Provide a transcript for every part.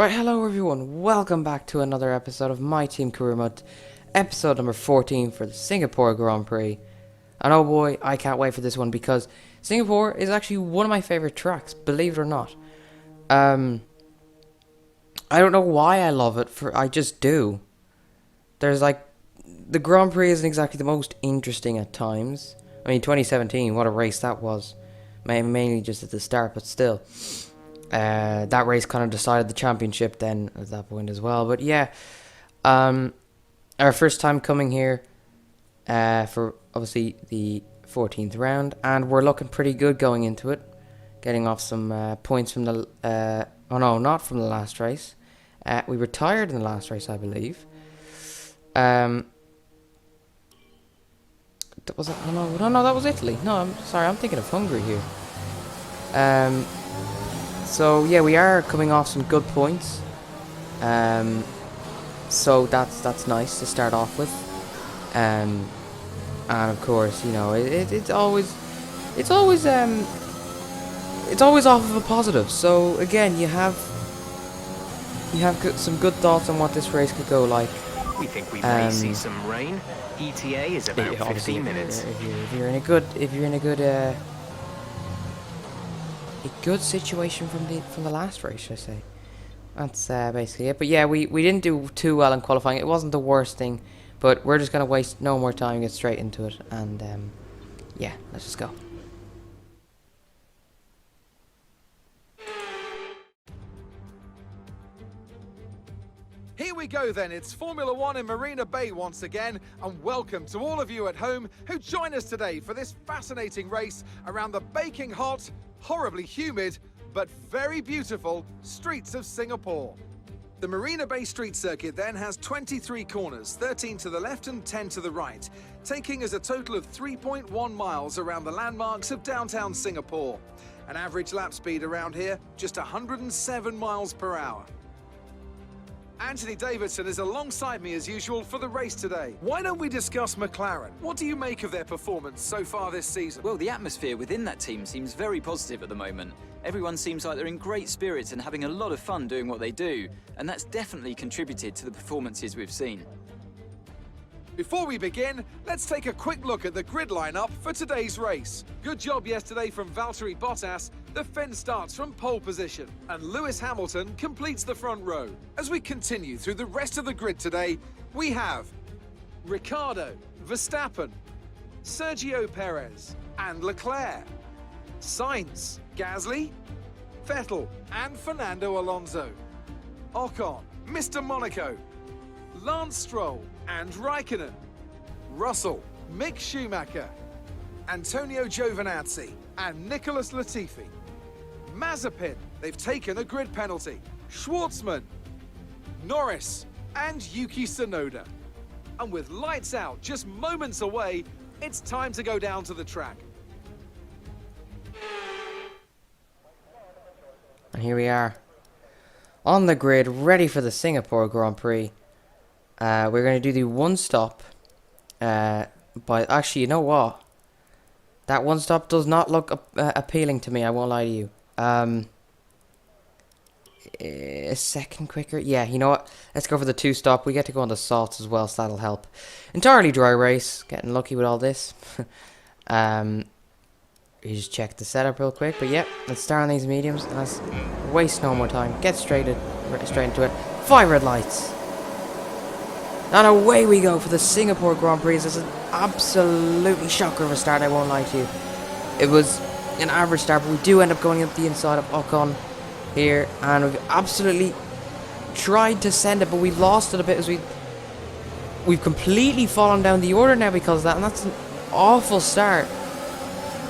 Right, hello everyone, welcome back to another episode of my Team Career Mode, episode number 14 for the Singapore Grand Prix. And oh boy, I can't wait for this one because Singapore is actually one of my favourite tracks, believe it or not. I don't know why I love it, I just do. The Grand Prix isn't exactly the most interesting at times. I mean, 2017, what a race that was. Mainly just at the start, but still. That race kind of decided the championship then at that point as well. But yeah, our first time coming here for obviously the 14th round, and we're looking pretty good going into it, getting off some points from the oh no, not from the last race. We retired in the last race, I believe. Was it? No, that was Italy. No, I'm sorry, I'm thinking of Hungary here. So yeah, we are coming off some good points. So that's nice to start off with. And of course, you know, it's always off of a positive. So again, you have some good thoughts on what this race could go like. We think we may see some rain. ETA is about 15 minutes. If you're in a good situation from the last race, should I say. That's basically it. But yeah, we didn't do too well in qualifying. It wasn't the worst thing, but we're just gonna waste no more time and get straight into it. And yeah, let's just go. Here we go then, it's Formula One in Marina Bay once again, and welcome to all of you at home who join us today for this fascinating race around the baking hot, horribly humid, but very beautiful streets of Singapore. The Marina Bay Street Circuit then has 23 corners, 13 to the left and 10 to the right, taking us a total of 3.1 miles around the landmarks of downtown Singapore. An average lap speed around here, just 107 miles per hour. Anthony Davidson is alongside me as usual for the race today. Why don't we discuss McLaren? What do you make of their performance so far this season? Well, the atmosphere within that team seems very positive at the moment. Everyone seems like they're in great spirits and having a lot of fun doing what they do, and that's definitely contributed to the performances we've seen. Before we begin, let's take a quick look at the grid lineup for today's race. Good job yesterday from Valtteri Bottas. The Finn starts from pole position, and Lewis Hamilton completes the front row. As we continue through the rest of the grid today, we have Ricciardo, Verstappen, Sergio Perez, and Leclerc, Sainz, Gasly, Vettel, and Fernando Alonso, Ocon, Mr. Monaco, Lance Stroll, and Raikkonen, Russell, Mick Schumacher, Antonio Giovinazzi, and Nicholas Latifi. Mazepin, they've taken a grid penalty. Schwartzman, Norris, and Yuki Tsunoda. And with lights out just moments away, it's time to go down to the track. And here we are on the grid, ready for the Singapore Grand Prix. We're going to do the one stop. But actually, you know what? That one stop does not look appealing to me, I won't lie to you. A second quicker. Yeah, you know what? Let's go for the two stop. We get to go on the salts as well, so that'll help. Entirely dry race. Getting lucky with all this. You just check the setup real quick. But yeah, let's start on these mediums. And let's waste no more time. Get straight into it. 5 red lights. And away we go for the Singapore Grand Prix. This is an absolutely shocker of a start, I won't lie to you. It was an average start, but we do end up going up the inside of Ocon here. And we've absolutely tried to send it, but we lost it a bit as we've completely fallen down the order now because of that. And that's an awful start.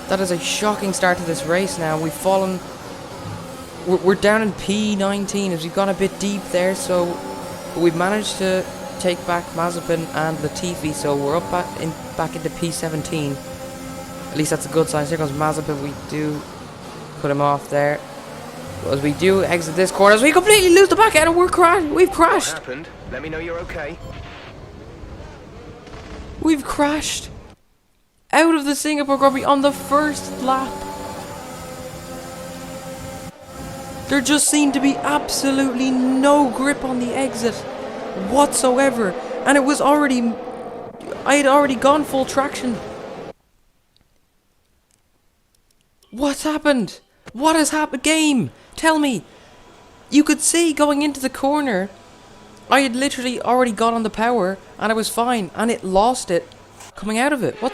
That is a shocking start to this race now. We've fallen... We're down in P19 as we've gone a bit deep there, so... But we've managed to take back Mazepin and Latifi, so we're up back into P17. At least that's a good sign. Here comes Mazepin. We do put him off there. As we do exit this corner, as we completely lose the back end, and we've crashed. What happened? Let me know you're okay. We've crashed out of the Singapore Grand Prix on the first lap. There just seemed to be absolutely no grip on the exit whatsoever. And it was already... I had already gone full traction. What's happened? What has happened? Game! Tell me! You could see going into the corner, I had literally already got on the power, and I was fine, and it lost it coming out of it. What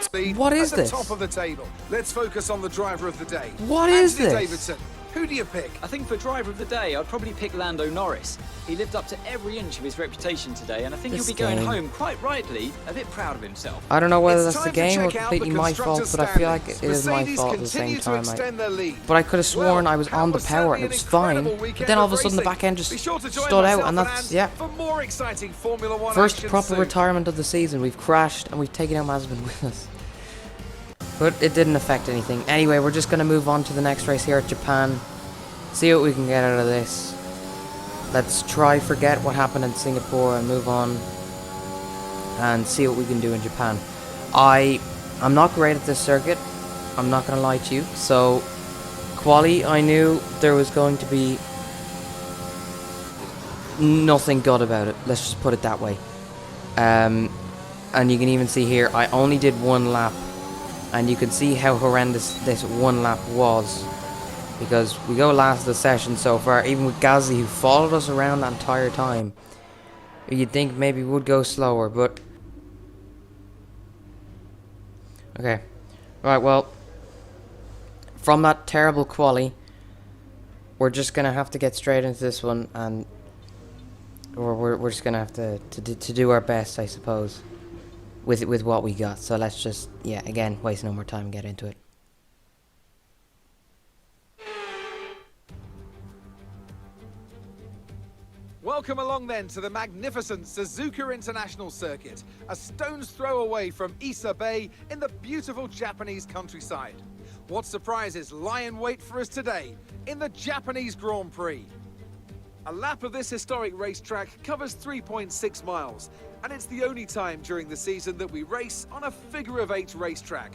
is this? At the top of the table, let's focus on the driver of the day. What is Anthony this? Davidson. Who do you pick? I think for driver of the day, I'd probably pick Lando Norris. He lived up to every inch of his reputation today, and I think he'll be going home, quite rightly, a bit proud of himself. I don't know whether It's that's the time to game or check out completely the my fault, constructors' but I feel like it standings. is my Mercedes fault at the same continue to time. extend their lead. But I could have sworn I was Well, on the that was power and it certainly was an fine. incredible But weekend then all of of a sudden the racing. back end just Be sure to join stood out, myself and that's, Anne yeah. for more exciting Formula One First action proper soon. retirement of the season. We've crashed and we've taken out Mazepin with us. But it didn't affect anything. Anyway, we're just going to move on to the next race here at Japan. See what we can get out of this. Let's try forget what happened in Singapore and move on and see what we can do in Japan. I'm not great at this circuit. I'm not going to lie to you. So, quali, I knew there was going to be nothing good about it. Let's just put it that way. And you can even see here, I only did one lap. And you can see how horrendous this one lap was. Because we go last of the session so far, even with Gasly, who followed us around that entire time. You'd think maybe we would go slower, but... Okay. Right, well... From that terrible quali, we're just going to have to get straight into this one, and... We're just going to have to do our best, I suppose. With what we got. So let's just, yeah, again, waste no more time and get into it. Welcome along then to the magnificent Suzuka International Circuit, a stone's throw away from Issa Bay in the beautiful Japanese countryside. What surprises lie in wait for us today in the Japanese Grand Prix? A lap of this historic racetrack covers 3.6 miles, and it's the only time during the season that we race on a figure-of-8 racetrack.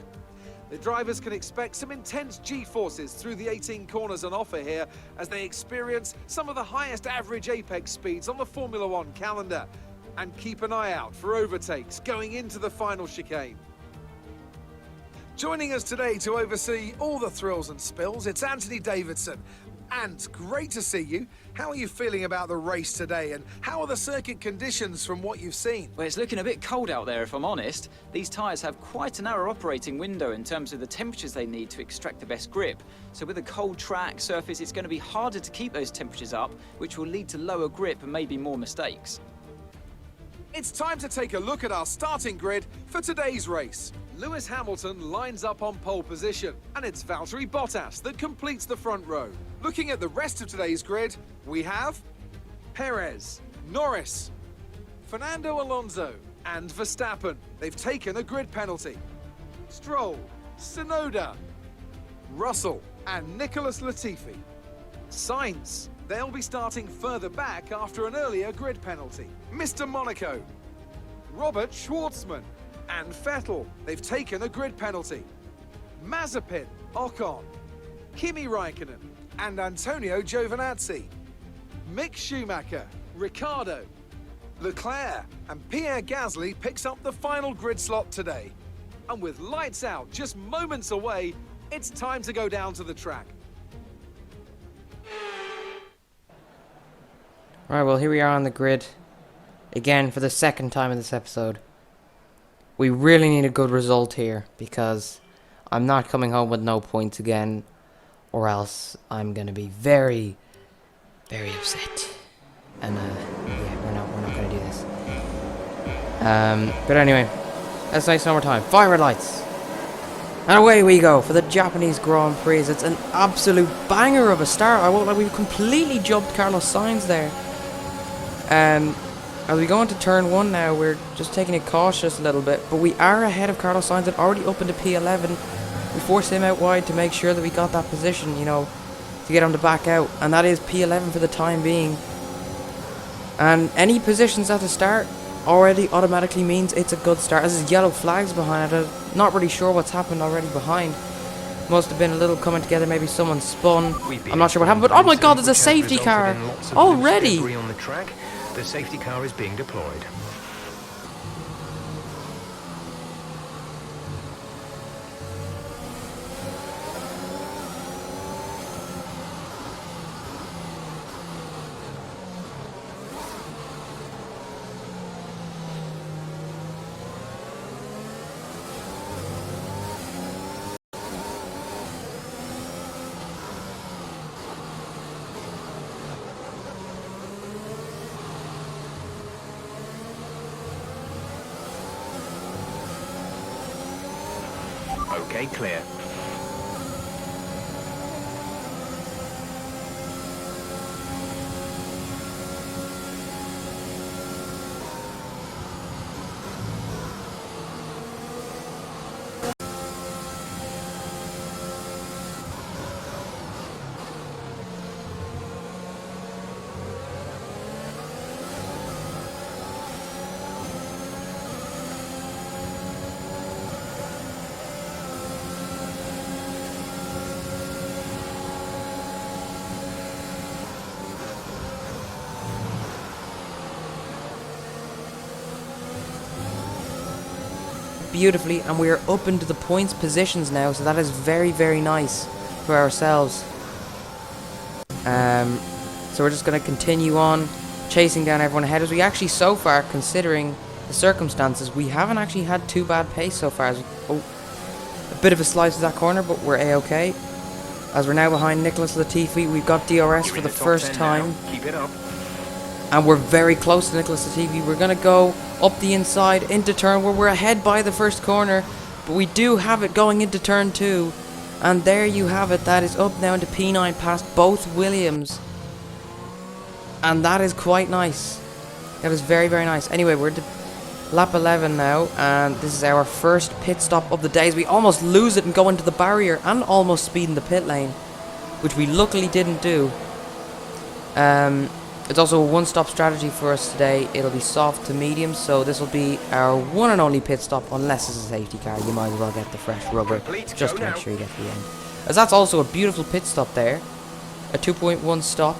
The drivers can expect some intense G-forces through the 18 corners on offer here as they experience some of the highest average apex speeds on the Formula One calendar. And keep an eye out for overtakes going into the final chicane. Joining us today to oversee all the thrills and spills, it's Anthony Davidson. And great to see you. How are you feeling about the race today, and how are the circuit conditions from what you've seen? Well, it's looking a bit cold out there, if I'm honest. These tyres have quite a narrow operating window in terms of the temperatures they need to extract the best grip. So with a cold track surface, it's going to be harder to keep those temperatures up, which will lead to lower grip and maybe more mistakes. It's time to take a look at our starting grid for today's race. Lewis Hamilton lines up on pole position, and it's Valtteri Bottas that completes the front row. Looking at the rest of today's grid, we have Perez, Norris, Fernando Alonso, and Verstappen. They've taken a grid penalty. Stroll, Tsunoda, Russell, and Nicholas Latifi. Sainz, they'll be starting further back after an earlier grid penalty. Mr. Monaco, Robert Schwartzman, and Vettel, they've taken a grid penalty. Mazepin, Ocon, Kimi Raikkonen, and Antonio Giovinazzi. Mick Schumacher, Ricciardo, Leclerc, and Pierre Gasly picks up the final grid slot today. And with lights out just moments away, it's time to go down to the track. Alright, well, here we are on the grid. Again, for the second time in this episode. We really need a good result here, because I'm not coming home with no points again, or else I'm going to be very, very upset. And, yeah, we're not going to do this. But anyway, let's waste no more time. Fire lights! And away we go for the Japanese Grand Prix. It's an absolute banger of a start. I won't lie, we've completely jumped Carlos Sainz there. As we go into turn 1 now, we're just taking it cautious a little bit, but we are ahead of Carlos Sainz and already up into P11. We forced him out wide to make sure that we got that position, you know, to get him to back out, and that is P11 for the time being. And any positions at the start already automatically means it's a good start. As there's yellow flags behind it, I'm not really sure what's happened already behind. Must have been a little coming together. Maybe someone spun. I'm not sure what happened, but oh my god, there's a safety car already. On the track, the safety car is being deployed. Okay, clear. Beautifully, and we are up into the points positions now, so that is very, very nice for ourselves. So we're just going to continue on chasing down everyone ahead. As we actually, so far, considering the circumstances, we haven't actually had too bad pace so far. A bit of a slice of that corner, but we're a-okay. As we're now behind Nicholas Latifi, we've got DRS for the first time. Keep it up. And we're very close to Nicholas Latifi. We're going to go up the inside into turn where we're ahead by the first corner. But we do have it going into turn 2. And there you have it. That is up now into P9 past both Williams. And that is quite nice. That is very, very nice. Anyway, we're to lap 11 now. And this is our first pit stop of the day. We almost lose it and go into the barrier. And almost speed in the pit lane. Which we luckily didn't do. It's also a one-stop strategy for us today. It'll be soft to medium, so this will be our one and only pit stop. Unless it's a safety car, you might as well get the fresh rubber just to make sure you get to the end. As that's also a beautiful pit stop there, a 2.1 stop.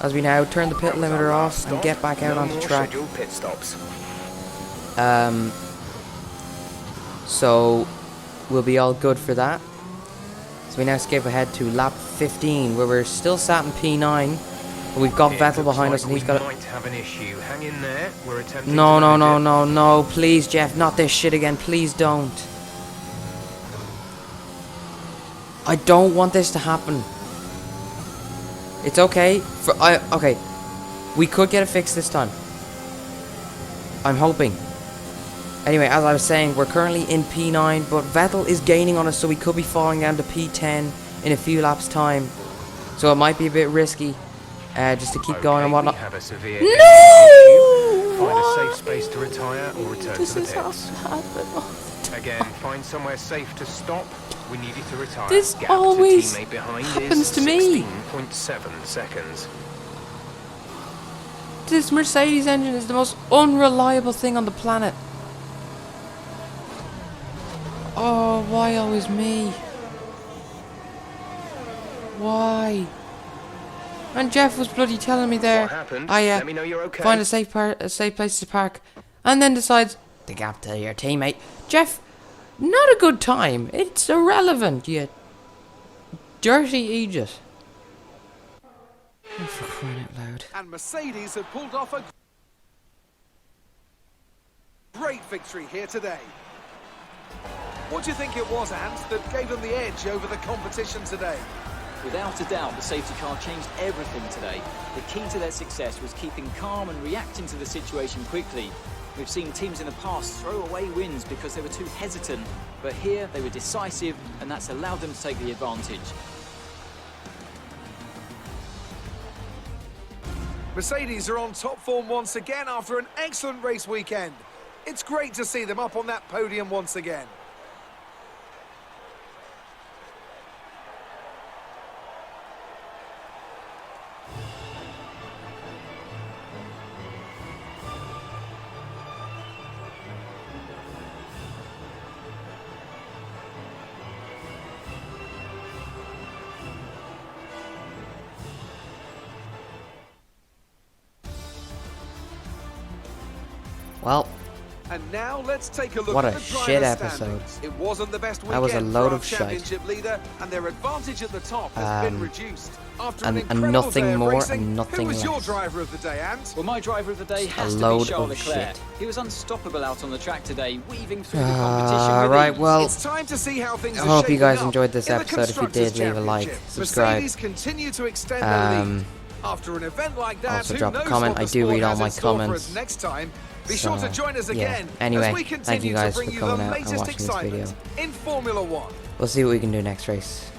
As we now turn the pit limiter off and get back out onto track. Pit stops. So we'll be all good for that. So we now skip ahead to lap 15, where we're still sat in P9. We've got Vettel behind us, and he's got. Might have an issue. Hang in there. We're attempting. No, please, Jeff, not this shit again. Please don't. I don't want this to happen. It's okay. Okay. We could get it fixed this time. I'm hoping. Anyway, as I was saying, we're currently in P9, but Vettel is gaining on us, so we could be falling down to P10 in a few laps' time. So it might be a bit risky. Just to keep going and whatnot. We have a severe No! Find a safe space to retire or return to the This pits. happens. Again, find somewhere safe to stop. We need you to retire. This Gap always to teammate behind happens is to me. 16.7 seconds. This Mercedes engine is the most unreliable thing on the planet. Oh, why always me? Why? And Jeff was bloody telling me there. What happened? I Let me know you're okay. find a safe place to park, and then decides the gap to your teammate. Jeff, not a good time. It's irrelevant, you dirty idiot. Oh, for crying out loud. And Mercedes have pulled off a great victory here today. What do you think it was, Ant, that gave them the edge over the competition today? Without a doubt, the safety car changed everything today. The key to their success was keeping calm and reacting to the situation quickly. We've seen teams in the past throw away wins because they were too hesitant, but here they were decisive, and that's allowed them to take the advantage. Mercedes are on top form once again after an excellent race weekend. It's great to see them up on that podium once again. Well, And now let's take a look what at a the shit driver episode. standings. It wasn't the best That was a weekend load for our of shite. championship leader, and their advantage at the top has been reduced. After an and incredible nothing day of more racing, and nothing who was your less. driver of the day, Ant? Well, my driver of the day has to be load Charles of Leclerc. shit. He was unstoppable out on the track today, weaving through the competition with Right, ease. well, It's time to see how things I are hope you shaping guys up enjoyed this in the episode. If you Constructors' did, leave a like, Championship. subscribe. Mercedes continue to extend their Um, lead. After an event like that, also who drop a knows comment. what the I do sport read all has my in store for comments. us next time. Be So, sure to join us yeah. again Anyway, as we thank continue you guys to bring for you the coming out and latest watching this video. excitement in Formula One. We'll see what we can do next race.